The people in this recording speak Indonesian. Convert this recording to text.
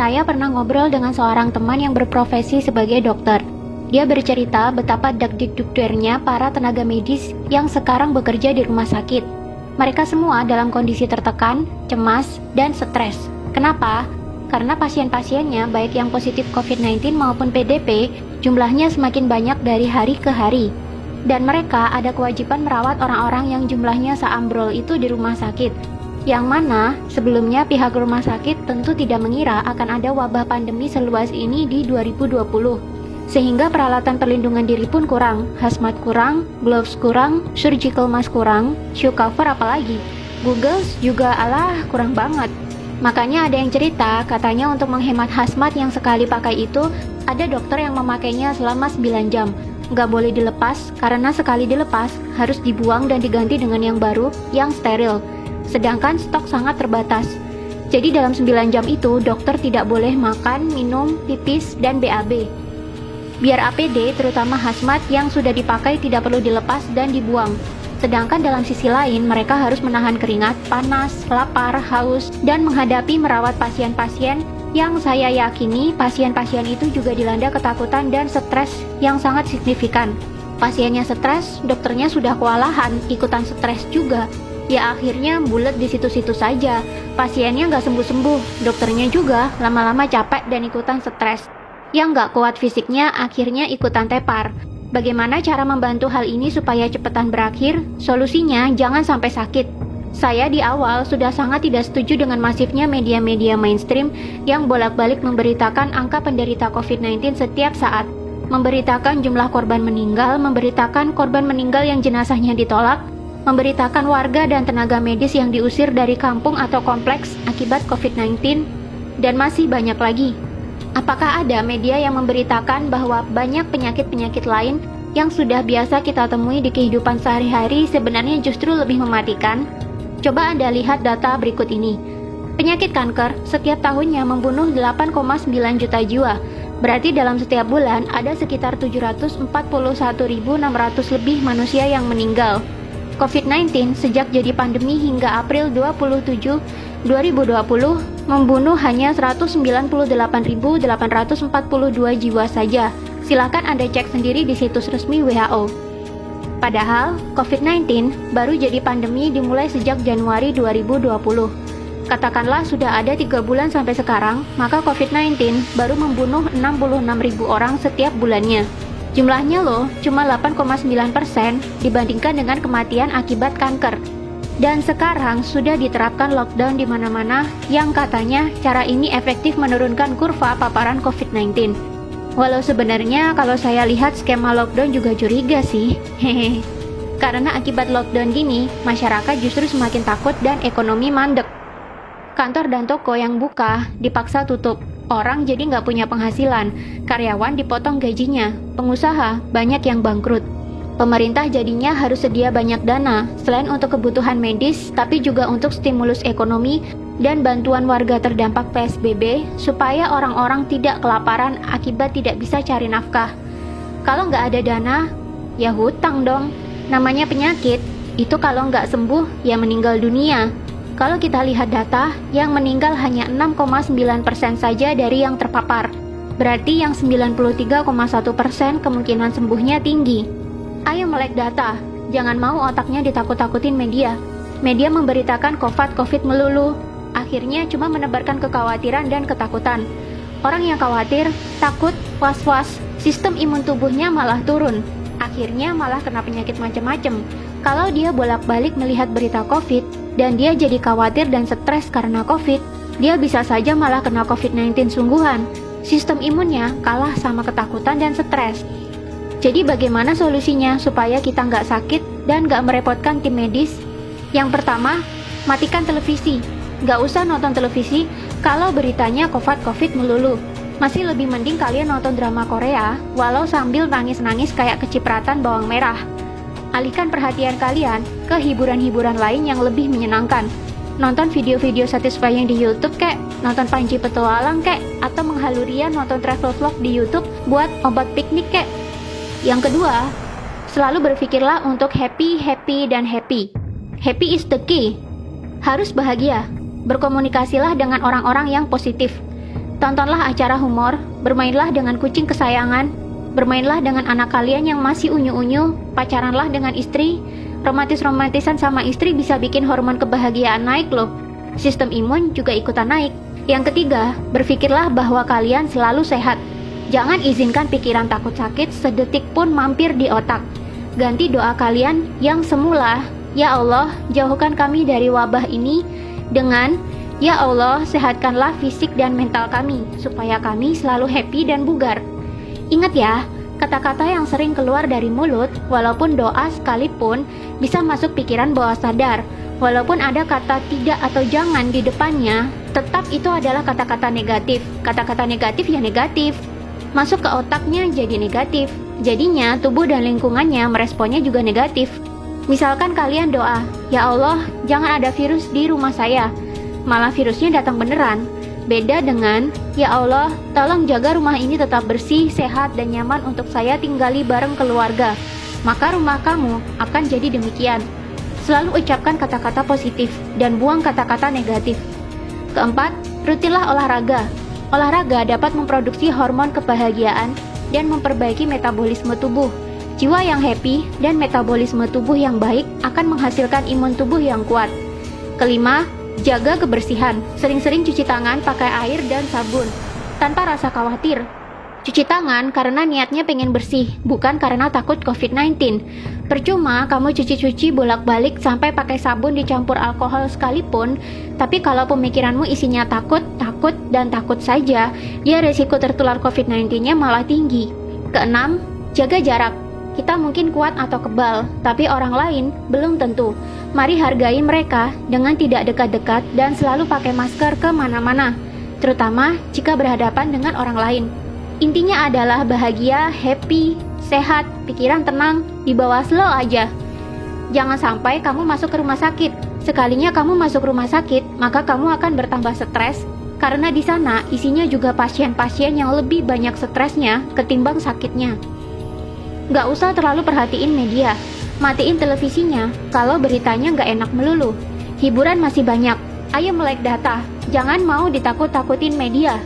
Saya pernah ngobrol dengan seorang teman yang berprofesi sebagai dokter. Dia bercerita betapa dakdikdukdernya para tenaga medis yang sekarang bekerja di rumah sakit. Mereka semua dalam kondisi tertekan, cemas, dan stres. Kenapa? Karena pasien-pasiennya, baik yang positif COVID-19 maupun PDP, jumlahnya semakin banyak dari hari ke hari. Dan mereka ada kewajiban merawat orang-orang yang jumlahnya seambrol itu di rumah sakit. Yang mana sebelumnya pihak rumah sakit tentu tidak mengira akan ada wabah pandemi seluas ini di 2020. Sehingga peralatan perlindungan diri pun kurang, hazmat kurang, gloves kurang, surgical mask kurang, shoe cover apalagi. Googles juga kurang banget. Makanya ada yang cerita, katanya untuk menghemat hazmat yang sekali pakai itu, ada dokter yang memakainya selama 9 jam. Nggak boleh dilepas, karena sekali dilepas, harus dibuang dan diganti dengan yang baru, yang steril. Sedangkan stok sangat terbatas. Jadi dalam 9 jam itu, dokter tidak boleh makan, minum, pipis, dan BAB. Biar APD, terutama hazmat yang sudah dipakai tidak perlu dilepas dan dibuang. Sedangkan dalam sisi lain, mereka harus menahan keringat, panas, lapar, haus, dan menghadapi merawat pasien-pasien yang saya yakini pasien-pasien itu juga dilanda ketakutan dan stres yang sangat signifikan. Pasiennya stres, dokternya sudah kewalahan, ikutan stres juga. Ya akhirnya bulet di situ-situ saja. Pasiennya nggak sembuh-sembuh, dokternya juga lama-lama capek dan ikutan stres. Yang nggak kuat fisiknya akhirnya ikutan tepar. Bagaimana cara membantu hal ini supaya cepetan berakhir? Solusinya jangan sampai sakit. Saya di awal sudah sangat tidak setuju dengan masifnya media-media mainstream yang bolak-balik memberitakan angka penderita COVID-19 setiap saat. Memberitakan jumlah korban meninggal, memberitakan korban meninggal yang jenazahnya ditolak, memberitakan warga dan tenaga medis yang diusir dari kampung atau kompleks akibat COVID-19, dan masih banyak lagi. Apakah ada media yang memberitakan bahwa banyak penyakit-penyakit lain yang sudah biasa kita temui di kehidupan sehari-hari sebenarnya justru lebih mematikan? Coba Anda lihat data berikut ini. Penyakit kanker setiap tahunnya membunuh 8,9 juta jiwa. Berarti dalam setiap bulan ada sekitar 741.600 lebih manusia yang meninggal. COVID-19 sejak jadi pandemi hingga April 27, 2020 membunuh hanya 198.842 jiwa saja. Silakan Anda cek sendiri di situs resmi WHO. Padahal, COVID-19 baru jadi pandemi dimulai sejak Januari 2020. Katakanlah sudah ada 3 bulan sampai sekarang, maka COVID-19 baru membunuh 66.000 orang setiap bulannya. Jumlahnya loh, cuma 8,9% dibandingkan dengan kematian akibat kanker. Dan sekarang sudah diterapkan lockdown di mana-mana yang katanya cara ini efektif menurunkan kurva paparan COVID-19. Walau sebenarnya kalau saya lihat skema lockdown juga curiga sih. Hehe. Karena akibat lockdown gini, masyarakat justru semakin takut dan ekonomi mandek. Kantor dan toko yang buka dipaksa tutup. Orang jadi nggak punya penghasilan, karyawan dipotong gajinya, pengusaha banyak yang bangkrut. Pemerintah jadinya harus sedia banyak dana, selain untuk kebutuhan medis, tapi juga untuk stimulus ekonomi dan bantuan warga terdampak PSBB, supaya orang-orang tidak kelaparan akibat tidak bisa cari nafkah. Kalau nggak ada dana, ya hutang dong. Namanya penyakit, itu kalau nggak sembuh, ya meninggal dunia. Kalau kita lihat data, yang meninggal hanya 6,9% saja dari yang terpapar. Berarti yang 93,1% kemungkinan sembuhnya tinggi. Ayo melek data, jangan mau otaknya ditakut-takutin media. Media memberitakan COVID melulu, akhirnya cuma menebarkan kekhawatiran dan ketakutan. Orang yang khawatir, takut, was-was, sistem imun tubuhnya malah turun. Akhirnya malah kena penyakit macam-macam. Kalau dia bolak-balik melihat berita COVID, dan dia jadi khawatir dan stres karena COVID, dia bisa saja malah kena COVID-19 sungguhan. Sistem imunnya kalah sama ketakutan dan stres. Jadi bagaimana solusinya supaya kita nggak sakit dan nggak merepotkan tim medis? Yang pertama, matikan televisi. Nggak usah nonton televisi kalau beritanya COVID melulu. Masih lebih mending kalian nonton drama Korea, walau sambil nangis-nangis kayak kecipratan bawang merah. Alihkan perhatian kalian ke hiburan-hiburan lain yang lebih menyenangkan. Nonton video-video satisfying di YouTube kek, nonton Panji Petualang kek, atau menghalurian nonton travel vlog di YouTube buat obat piknik kek. Yang kedua, selalu berpikirlah untuk happy. Happy is the key. Harus bahagia. Berkomunikasilah dengan orang-orang yang positif. Tontonlah acara humor, bermainlah dengan kucing kesayangan, bermainlah dengan anak kalian yang masih unyu-unyu, pacaranlah dengan istri. Romantis-romantisan sama istri bisa bikin hormon kebahagiaan naik loh. Sistem imun juga ikutan naik. Yang ketiga, berpikirlah bahwa kalian selalu sehat. Jangan izinkan pikiran takut sakit sedetik pun mampir di otak. Ganti doa kalian yang semula, "Ya Allah, jauhkan kami dari wabah ini," dengan "Ya Allah, sehatkanlah fisik dan mental kami, supaya kami selalu happy dan bugar." Ingat ya, kata-kata yang sering keluar dari mulut, walaupun doa sekalipun, bisa masuk pikiran bawah sadar. Walaupun ada kata tidak atau jangan di depannya, tetap itu adalah kata-kata negatif. Kata-kata negatif ya negatif. Masuk ke otaknya jadi negatif. Jadinya tubuh dan lingkungannya meresponnya juga negatif. Misalkan kalian doa, "Ya Allah, jangan ada virus di rumah saya." Malah virusnya datang beneran. Beda dengan, "Ya Allah, tolong jaga rumah ini tetap bersih, sehat, dan nyaman untuk saya tinggali bareng keluarga." Maka rumah kamu akan jadi demikian. Selalu ucapkan kata-kata positif dan buang kata-kata negatif. Keempat, rutinlah olahraga. Olahraga dapat memproduksi hormon kebahagiaan dan memperbaiki metabolisme tubuh. Jiwa yang happy dan metabolisme tubuh yang baik akan menghasilkan imun tubuh yang kuat. Kelima, jaga kebersihan. Sering-sering cuci tangan pakai air dan sabun, tanpa rasa khawatir. Cuci tangan karena niatnya pengen bersih, bukan karena takut COVID-19. Percuma kamu cuci-cuci bolak-balik sampai pakai sabun dicampur alkohol sekalipun, tapi kalau pemikiranmu isinya takut, dan takut saja, ya resiko tertular COVID-19-nya malah tinggi. Keenam, jaga jarak. Kita mungkin kuat atau kebal, tapi orang lain belum tentu. Mari hargai mereka dengan tidak dekat-dekat dan selalu pakai masker kemana-mana, terutama jika berhadapan dengan orang lain. Intinya adalah bahagia, happy, sehat, pikiran tenang, dibawa slow aja. Jangan sampai kamu masuk ke rumah sakit. Sekalinya kamu masuk rumah sakit, maka kamu akan bertambah stres, karena di sana isinya juga pasien-pasien yang lebih banyak stresnya ketimbang sakitnya. Gak usah terlalu perhatiin media. Matiin televisinya kalau beritanya gak enak melulu. Hiburan masih banyak. Ayo melek data. Jangan mau ditakut-takutin media.